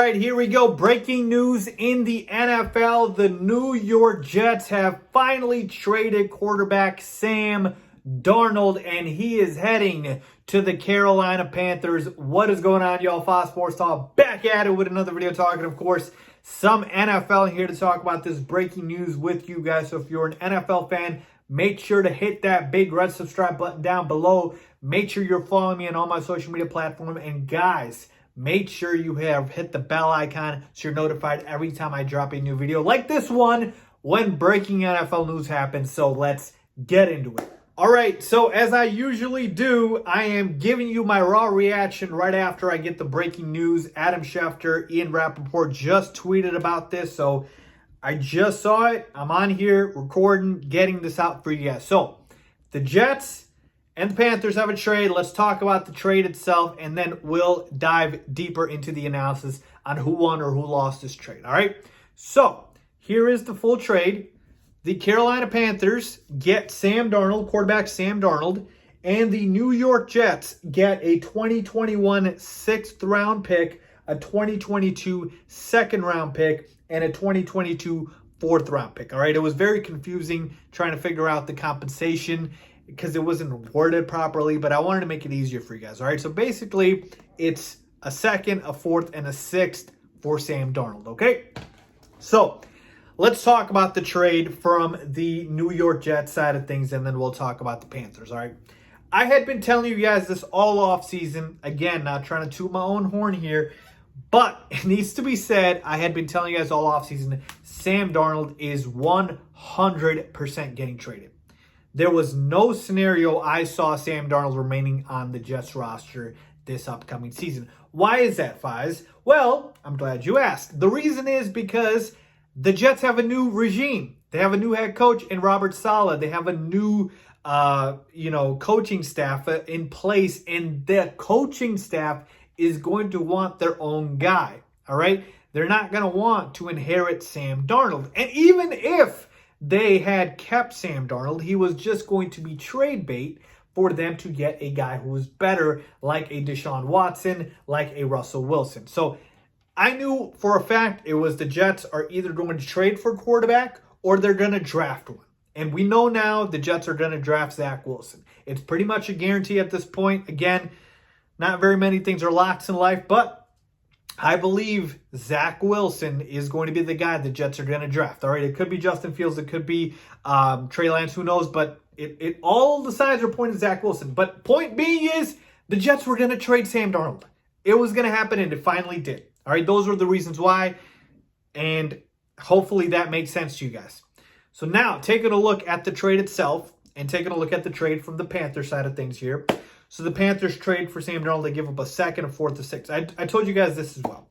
right, here we go. Breaking news in the NFL. The New York Jets have finally traded quarterback Sam Darnold, and he is heading to the Carolina Panthers. What is going on, y'all? Faiz Sports Talk back at it with another video talking, of course, some NFL here to talk about this breaking news with you guys. So if you're an NFL fan, make sure to hit that big red subscribe button down below. Make sure you're following me on all my social media platforms. And guys, make sure you have hit the bell icon so you're notified every time I drop a new video like this one when breaking NFL news happens. So let's get into it. All right, so as I usually do, I am giving you my raw reaction right after I get the breaking news. Adam Schefter, Ian Rappaport just tweeted about this, so I just saw it. I'm on here recording, getting this out for you guys. So the Jets and the Panthers have a trade. Let's talk about the trade itself, and then we'll dive deeper into the analysis on who won or who lost this trade. All right, so here is the full trade. The Carolina Panthers get Sam Darnold, quarterback Sam Darnold, and the New York Jets get a 2021 sixth-round pick, a 2022 second-round pick, and a 2022 fourth-round pick. All right, it was very confusing trying to figure out the compensation because it wasn't worded properly, but I wanted to make it easier for you guys. All right, so basically, it's a second, a fourth, and a sixth for Sam Darnold. Okay, so let's talk about the trade from the New York Jets side of things, and then we'll talk about the Panthers, all right? I had been telling you guys this all off season. Again, not trying to toot my own horn here, but it needs to be said, I had been telling you guys all off season, Sam Darnold is 100% getting traded. There was no scenario I saw Sam Darnold remaining on the Jets roster this upcoming season. Why is that, Faiz? Well, I'm glad you asked. The reason is because the Jets have a new regime. They have a new head coach in Robert Saleh. They have a new, coaching staff in place, and the coaching staff is going to want their own guy. All right, they're not going to want to inherit Sam Darnold, and even if they had kept Sam Darnold, he was just going to be trade bait for them to get a guy who was better, like a Deshaun Watson, like a Russell Wilson. So I knew for a fact it was the Jets are either going to trade for a quarterback or they're going to draft one. And we know now the Jets are going to draft Zach Wilson. It's pretty much a guarantee at this point. Again, not very many things are locks in life, but I believe Zach Wilson is going to be the guy the Jets are going to draft. All right, it could be Justin Fields, it could be Trey Lance, who knows, but it all the signs are pointing to Zach Wilson. But point being is the Jets were going to trade Sam Darnold. It was going to happen, and it finally did. All right, those are the reasons why, and hopefully that makes sense to you guys. So now, taking a look at the trade itself, and taking a look at the trade from the Panthers side of things here. So the Panthers trade for Sam Darnold. They give up a second, a fourth, a sixth. I told you guys this as well.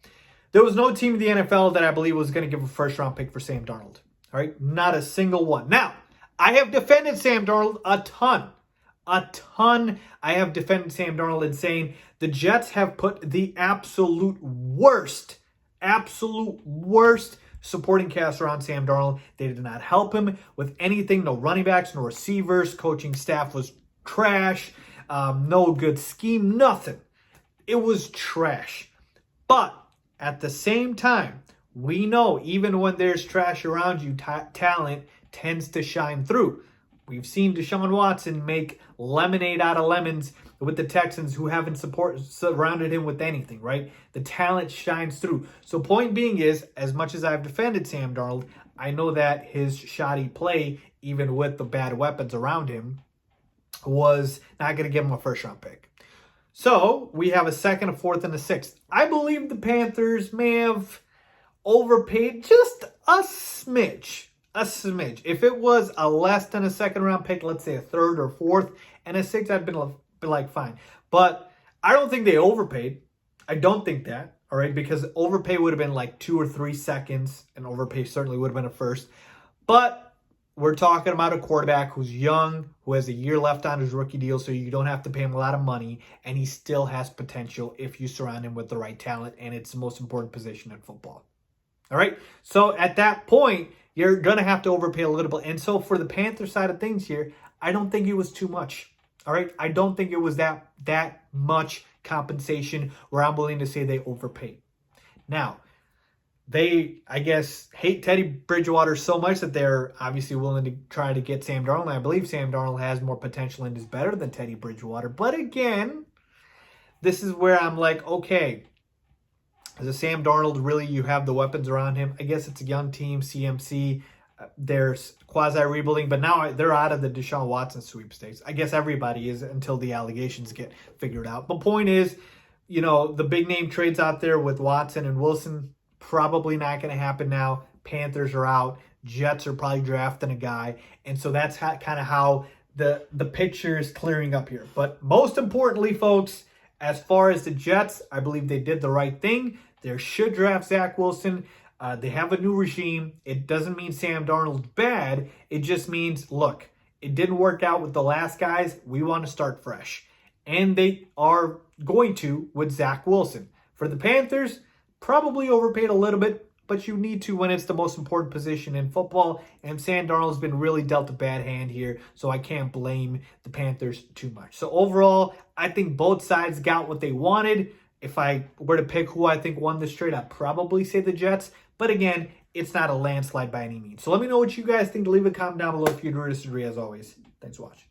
There was no team in the NFL that I believe was going to give a first-round pick for Sam Darnold. All right, not a single one. Now, I have defended Sam Darnold a ton. I have defended Sam Darnold in saying the Jets have put the absolute worst supporting cast around Sam Darnold. They did not help him with anything. No running backs, no receivers. Coaching staff was trash. No good scheme, nothing. It was trash. But at the same time, we know even when there's trash around you, talent tends to shine through. We've seen Deshaun Watson make lemonade out of lemons with the Texans, who haven't surrounded him with anything, right? The talent shines through. So point being is, as much as I've defended Sam Darnold, I know that his shoddy play, even with the bad weapons around him, was not going to give him a first-round pick. So we have a second, a fourth, and a sixth. I believe the Panthers may have overpaid just a smidge. If it was a less than a second-round pick, let's say a third or fourth, and a sixth, I'd been like, fine. But I don't think they overpaid. I don't think that, all right, because overpay would have been like 2 or 3 seconds, and overpay certainly would have been a first. But we're talking about a quarterback who's young, who has a year left on his rookie deal, so you don't have to pay him a lot of money, and he still has potential if you surround him with the right talent, and it's the most important position in football. All right, so at that point, you're going to have to overpay a little bit. And so for the Panther side of things here, I don't think it was too much. All right, I don't think it was that much compensation where I'm willing to say they overpaid. Now, they, I guess, hate Teddy Bridgewater so much that they're obviously willing to try to get Sam Darnold. And I believe Sam Darnold has more potential and is better than Teddy Bridgewater. But again, this is where I'm like, okay, as a Sam Darnold, really, you have the weapons around him. I guess it's a young team, CMC. There's quasi-rebuilding, but now they're out of the Deshaun Watson sweepstakes. I guess everybody is until the allegations get figured out. The point is, you know, the big name trades out there with Watson and Wilson, probably not going to happen now. Panthers are out. Jets are probably drafting a guy. And so that's kind of how the picture is clearing up here. But most importantly, folks, as far as the Jets, I believe they did the right thing. They should draft Zach Wilson. They have a new regime. It doesn't mean Sam Darnold's bad. It just means, look, it didn't work out with the last guys. We want to start fresh. And they are going to with Zach Wilson. For the Panthers, probably overpaid a little bit, but you need to when it's the most important position in football. And Sam Darnold's been really dealt a bad hand here, so I can't blame the Panthers too much. So overall, I think both sides got what they wanted. If I were to pick who I think won this trade, I'd probably say the Jets. But again, it's not a landslide by any means. So let me know what you guys think. Leave a comment down below if you agree or disagree as always. Thanks for watching.